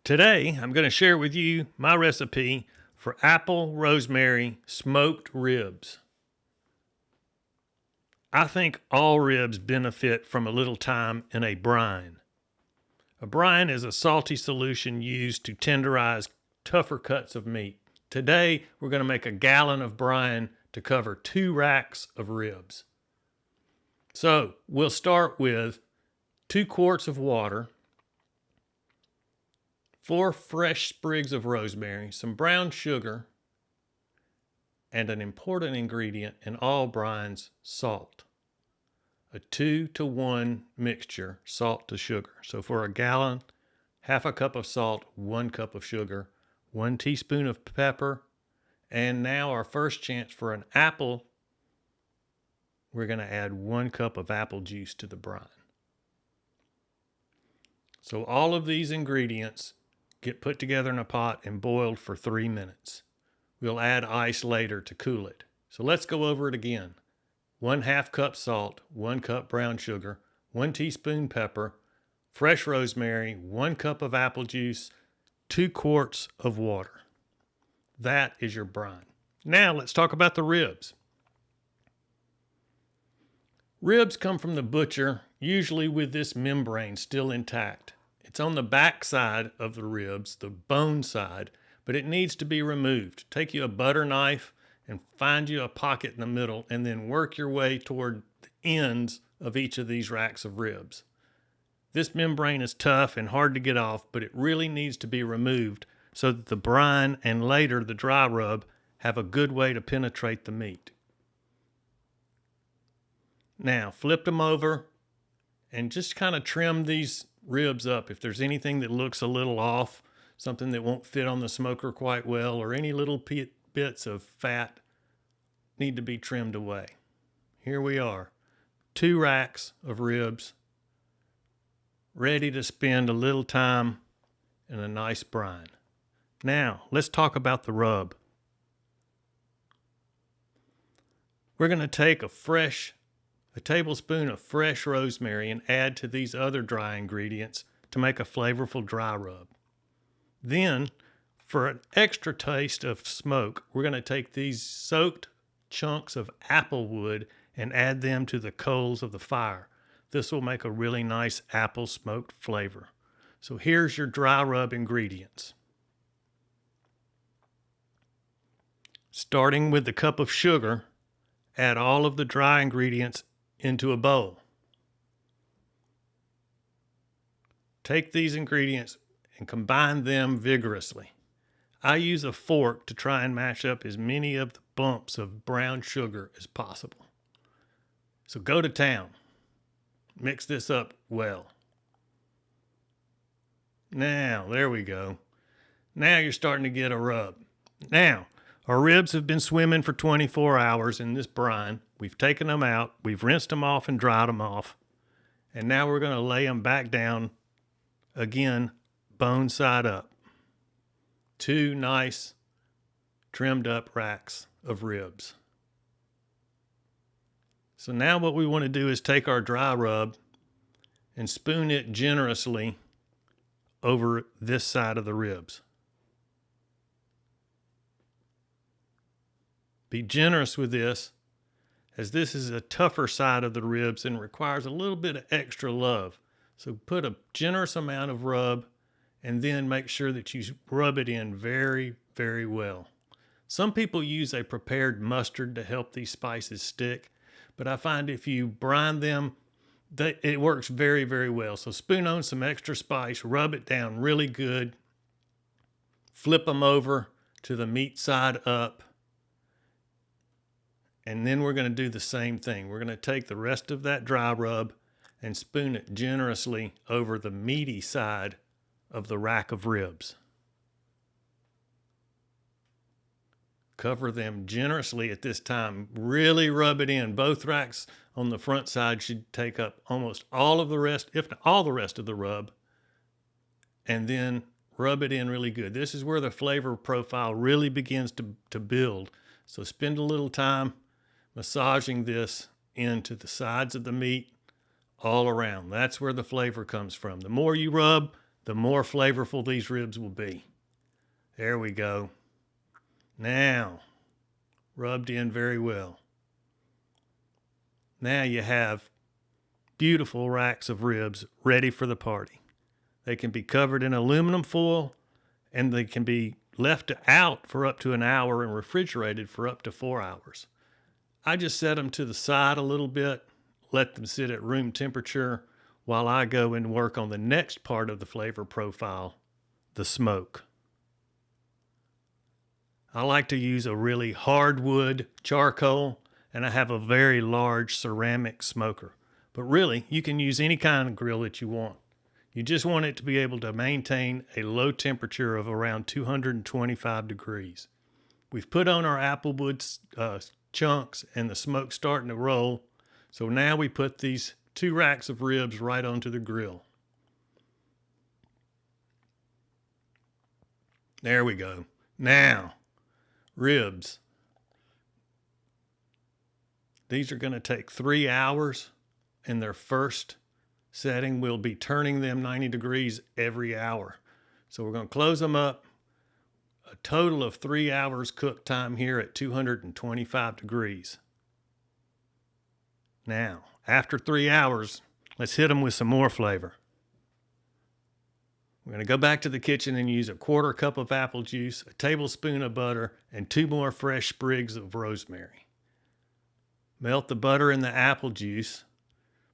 Today, I'm going to share with you my recipe for apple rosemary smoked ribs. I think all ribs benefit from a little time in a brine. A brine is a salty solution used to tenderize tougher cuts of meat. Today, we're going to make a gallon of brine to cover 2 racks of ribs. So, we'll start with 2 quarts of water, 4 fresh sprigs of rosemary, some brown sugar, and an important ingredient in all brines, salt. A 2-to-1 mixture, salt to sugar. So for a gallon, half a cup of salt, 1 cup of sugar, 1 teaspoon of pepper, and now our first chance for an apple, we're going to add 1 cup of apple juice to the brine. So all of these ingredients get put together in a pot and boiled for 3 minutes. We'll add ice later to cool it. So let's go over it again. 1/2 cup salt, 1 cup brown sugar, 1 teaspoon pepper, fresh rosemary, 1 cup of apple juice, 2 quarts of water. That is your brine. Now let's talk about the ribs. Ribs come from the butcher, usually with this membrane still intact. It's on the back side of the ribs, the bone side, but it needs to be removed. Take you a butter knife and find you a pocket in the middle and then work your way toward the ends of each of these racks of ribs. This membrane is tough and hard to get off, but it really needs to be removed so that the brine and later the dry rub have a good way to penetrate the meat. Now flip them over and just kind of trim these ribs up. If there's anything that looks a little off, something that won't fit on the smoker quite well, or any little bits of fat need to be trimmed away. Here we are, 2 racks of ribs, ready to spend a little time in a nice brine. Now, let's talk about the rub. We're going to take a tablespoon of fresh rosemary and add to these other dry ingredients to make a flavorful dry rub. Then, for an extra taste of smoke, we're going to take these soaked chunks of apple wood and add them to the coals of the fire. This will make a really nice apple smoked flavor. So here's your dry rub ingredients. Starting with the cup of sugar, add all of the dry ingredients into a bowl. Take these ingredients and combine them vigorously. I use a fork to try and mash up as many of the bumps of brown sugar as possible. So go to town. Mix this up well. Now, there we go. Now you're starting to get a rub. Now, our ribs have been swimming for 24 hours in this brine. We've taken them out. We've rinsed them off and dried them off. And now we're going to lay them back down again, bone side up. 2 nice trimmed up racks of ribs. So now what we want to do is take our dry rub and spoon it generously over this side of the ribs. Be generous with this, as this is a tougher side of the ribs and requires a little bit of extra love. So put a generous amount of rub and then make sure that you rub it in very, very well. Some people use a prepared mustard to help these spices stick, but I find if you brine them, it works very, very well. So spoon on some extra spice, rub it down really good, flip them over to the meat side up, and then we're going to do the same thing. We're going to take the rest of that dry rub and spoon it generously over the meaty side of the rack of ribs. Cover them generously at this time. Really rub it in. Both racks on the front side should take up almost all of the rest, if not all the rest of the rub. And then rub it in really good. This is where the flavor profile really begins to build. So spend a little time massaging this into the sides of the meat all around. That's where the flavor comes from. The more you rub, the more flavorful these ribs will be. There we go. Now, rubbed in very well. Now you have beautiful racks of ribs ready for the party. They can be covered in aluminum foil, and they can be left out for up to an hour and refrigerated for up to 4 hours. I just set them to the side a little bit, let them sit at room temperature while I go and work on the next part of the flavor profile, the smoke. I like to use a really hardwood charcoal, and I have a very large ceramic smoker. But really, you can use any kind of grill that you want. You just want it to be able to maintain a low temperature of around 225 degrees. We've put on our applewood chunks and the smoke's starting to roll. So now we put these 2 racks of ribs right onto the grill. There we go. Now, ribs. These are going to take 3 hours in their first setting. We'll be turning them 90 degrees every hour. So we're going to close them up. A total of 3 hours cook time here at 225 degrees. Now, after 3 hours, let's hit them with some more flavor. We're going to go back to the kitchen and use a 1/4 cup of apple juice, a tablespoon of butter, and 2 more fresh sprigs of rosemary. Melt the butter in the apple juice.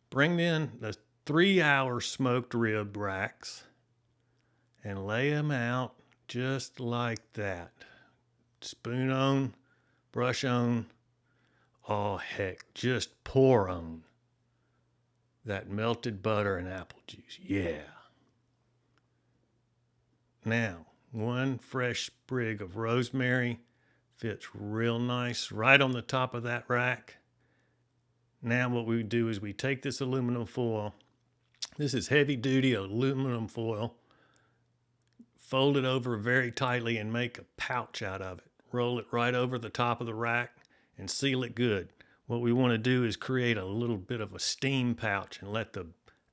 Bring in the 3-hour smoked rib racks and lay them out just like that. Spoon on, brush on. Oh heck, just pour on that melted butter and apple juice. Yeah. Now, 1 fresh sprig of rosemary fits real nice right on the top of that rack. Now what we do is we take this aluminum foil. This is heavy duty aluminum foil. Fold it over very tightly and make a pouch out of it. Roll it right over the top of the rack and seal it good. What we want to do is create a little bit of a steam pouch and let the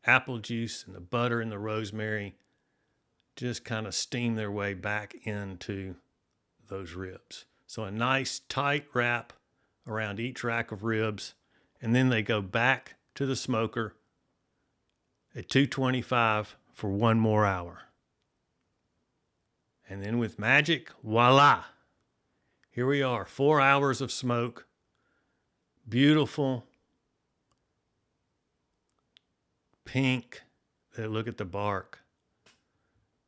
apple juice and the butter and the rosemary just kind of steam their way back into those ribs. So a nice tight wrap around each rack of ribs, and then they go back to the smoker at 225 for 1 more hour. And then with magic, voila! Here we are, 4 hours of smoke. Beautiful pink. Look at the bark.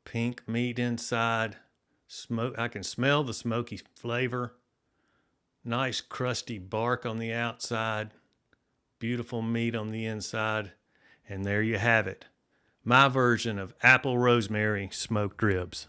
Pink meat inside. Smoke. I can smell the smoky flavor. Nice crusty bark on the outside. Beautiful meat on the inside. And there you have it. My version of apple rosemary smoked ribs.